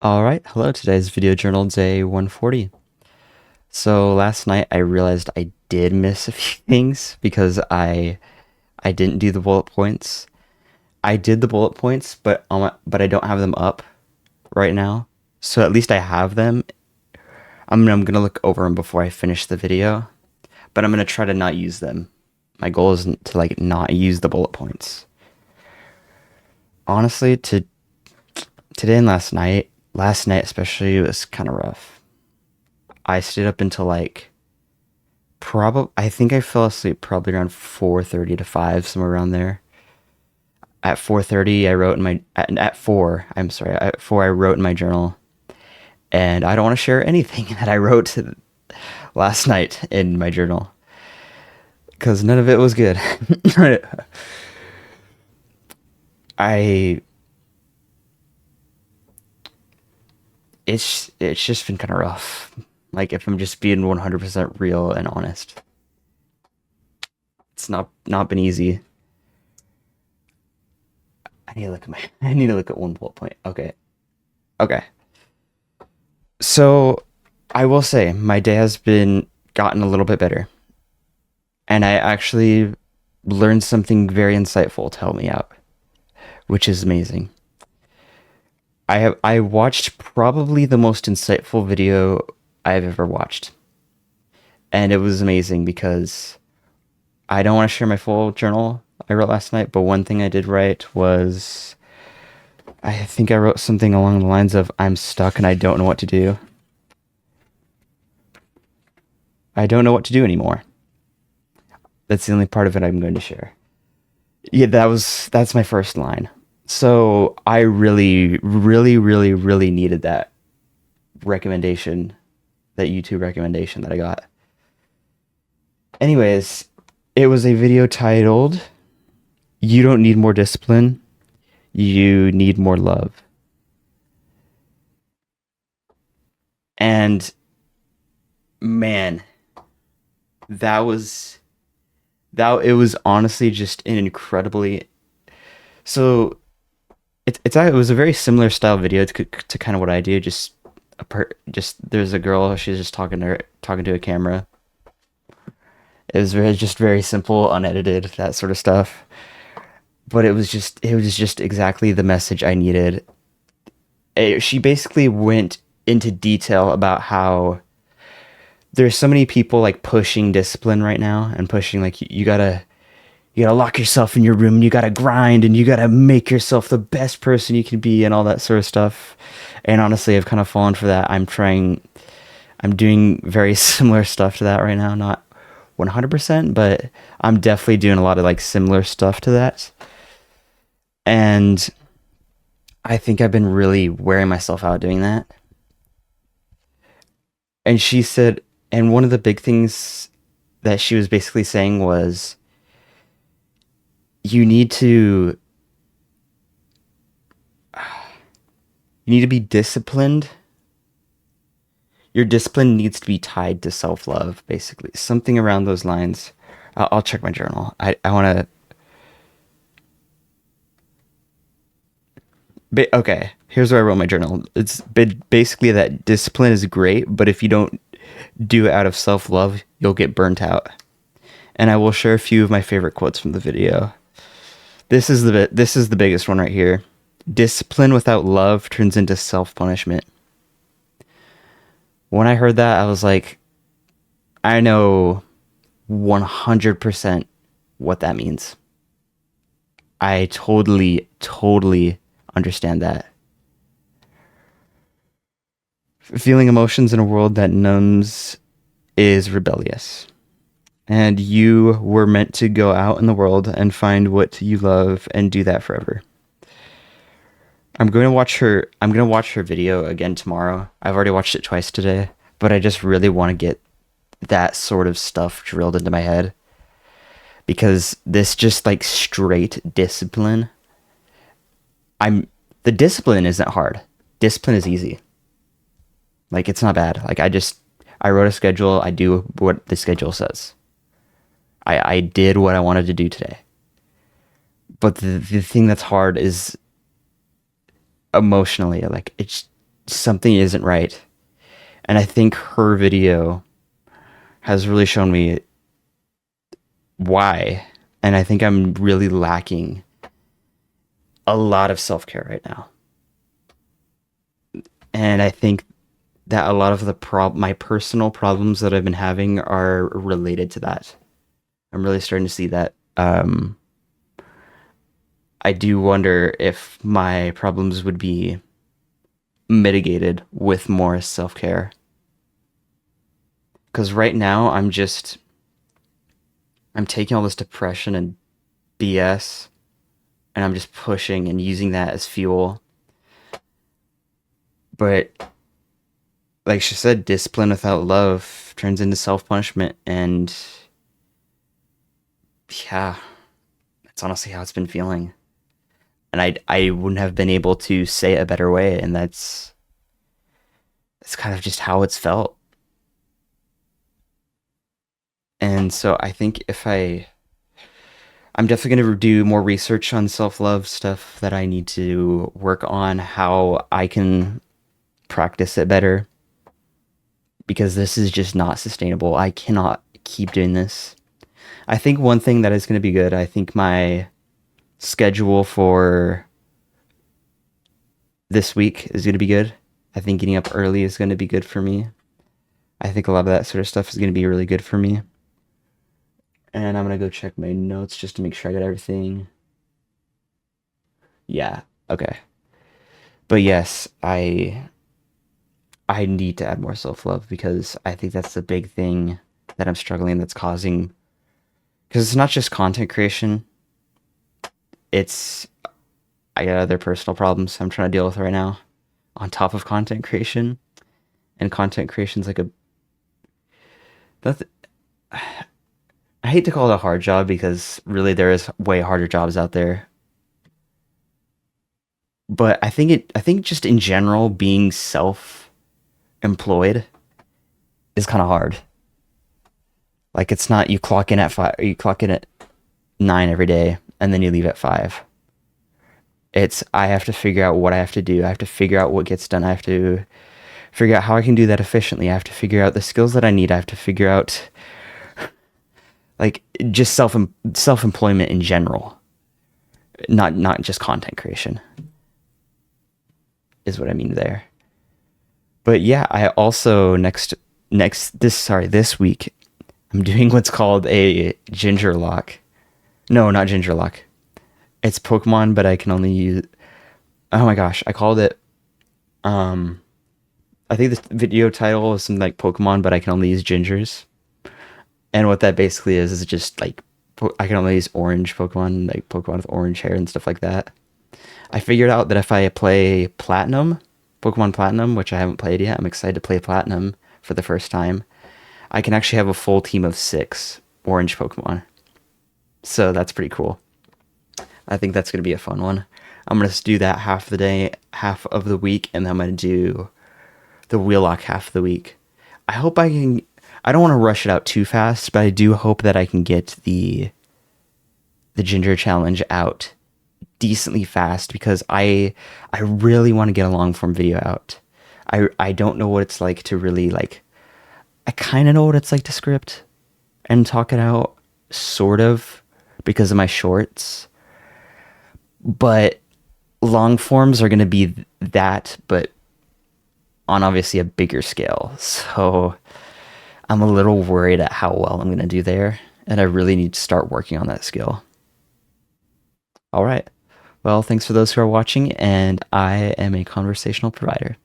All right, hello. Today's video journal day 140. So last night I realized I did miss a few things because I didn't do the bullet points. I did the bullet points, but I don't have them up right now. So at least I have them. I'm gonna look over them before I finish the video, but I'm gonna try to not use them. My goal is to not use the bullet points. Honestly, today and last night especially was kind of rough. I stayed up until probably I think I fell asleep probably around 4:30 to 5, somewhere around there. At 4:30 I wrote in my at 4, I'm sorry, at 4 I wrote in my journal, and I don't want to share anything that I wrote last night in my journal cuz none of it was good. I it's just been kind of rough. Like, if I'm just being 100% real and honest. It's not been easy. I need to look at my I need to look at one bullet point. Okay. Okay. So I will say my day has been gotten a little bit better. And I actually learned something very insightful to help me out, which is amazing. I watched probably the most insightful video I've ever watched. And it was amazing because I don't want to share my full journal I wrote last night, but one thing I did write was, I think I wrote something along the lines of, I'm stuck and I don't know what to do. I don't know what to do anymore. That's the only part of it I'm going to share. Yeah, that's my first line. So I really, really, really, really needed that recommendation, that YouTube recommendation that I got. Anyways, it was a video titled, You Don't Need More Discipline, You Need More Love. And man, that was it was honestly just an incredibly, so it was a very similar style video to kind of what I do. Just there's a girl, she's just talking to a camera. It was very simple, unedited, that sort of stuff. But it was just exactly the message I needed. She basically went into detail about how there's so many people like pushing discipline right now, and pushing like you gotta lock yourself in your room, and you gotta grind, and you gotta make yourself the best person you can be, and all that sort of stuff. And honestly, I've kind of fallen for that. I'm doing very similar stuff to that right now. Not 100%, but I'm definitely doing a lot of like similar stuff to that. And I think I've been really wearing myself out doing that. And she said, and one of the big things that she was basically saying was, you need to you need to be disciplined. Your discipline needs to be tied to self-love, basically. Something around those lines. I'll check my journal. I want to. Okay, here's where I wrote my journal. It's basically that discipline is great, but if you don't do it out of self-love, you'll get burnt out. And I will share a few of my favorite quotes from the video. This is the biggest one right here. Discipline without love turns into self-punishment. When I heard that, I was like, I know 100% what that means. I totally understand that. Feeling emotions in a world that numbs is rebellious. And you were meant to go out in the world and find what you love and do that forever. I'm going to watch her video again tomorrow. I've already watched it twice today, but I just really want to get that sort of stuff drilled into my head, because this just like straight discipline. I'm The discipline isn't hard. Discipline is easy. Like, it's not bad. Like, I wrote a schedule. I do what the schedule says. I did what I wanted to do today. But the thing that's hard is emotionally, like, something isn't right. And I think her video has really shown me why. And I think I'm really lacking a lot of self care right now. And I think that a lot of the my personal problems that I've been having are related to that. I'm really starting to see that. I do wonder if my problems would be mitigated with more self care. Because right now I'm taking all this depression and BS and I'm just pushing and using that as fuel. But like she said, discipline without love turns into self punishment. And yeah, that's honestly how it's been feeling. And I wouldn't have been able to say it a better way. And that's kind of just how it's felt. And so I think I'm definitely going to do more research on self love stuff that I need to work on, how I can practice it better, because this is just not sustainable. I cannot keep doing this. I think one thing that is going to be good, I think my schedule for this week is going to be good. I think getting up early is going to be good for me. I think a lot of that sort of stuff is going to be really good for me. And I'm going to go check my notes just to make sure I got everything. Yeah, okay. But yes, I need to add more self-love because I think that's the big thing that I'm struggling that's causing, because it's not just content creation. It's I got other personal problems I'm trying to deal with right now on top of content creation. And content creation's like a that's I hate to call it a hard job because really there is way harder jobs out there. But I think just in general being self-employed is kind of hard. Like it's not you clock in at 5, you clock in at 9 every day and then you leave at 5. It's I have to figure out what I have to do. I have to figure out what gets done. I have to figure out how I can do that efficiently. I have to figure out the skills that I need. I have to figure out like just self-employment in general. Not just content creation is what I mean there. But yeah, I also this week I'm doing what's called a ginger lock. No, not ginger lock. It's Pokemon, but I can only use. Oh my gosh, I called it. I think the video title was something like Pokemon, but I can only use gingers. And what that basically is just like I can only use orange Pokemon, like Pokemon with orange hair and stuff like that. I figured out that if I play Platinum, Pokemon Platinum, which I haven't played yet, I'm excited to play Platinum for the first time. I can actually have a full team of 6 orange Pokemon. So that's pretty cool. I think that's going to be a fun one. I'm going to do that half the day, half of the week, and then I'm going to do the Wheelock half of the week. I hope I can. I don't want to rush it out too fast, but I do hope that I can get the Ginger Challenge out decently fast because I really want to get a long form video out. I don't know what it's like to really like. I kind of know what it's like to script and talk it out, sort of, because of my shorts. But long forms are going to be that, but on obviously a bigger scale. So I'm a little worried at how well I'm going to do there. And I really need to start working on that skill. All right. Well, thanks for those who are watching. And I am a conversational provider.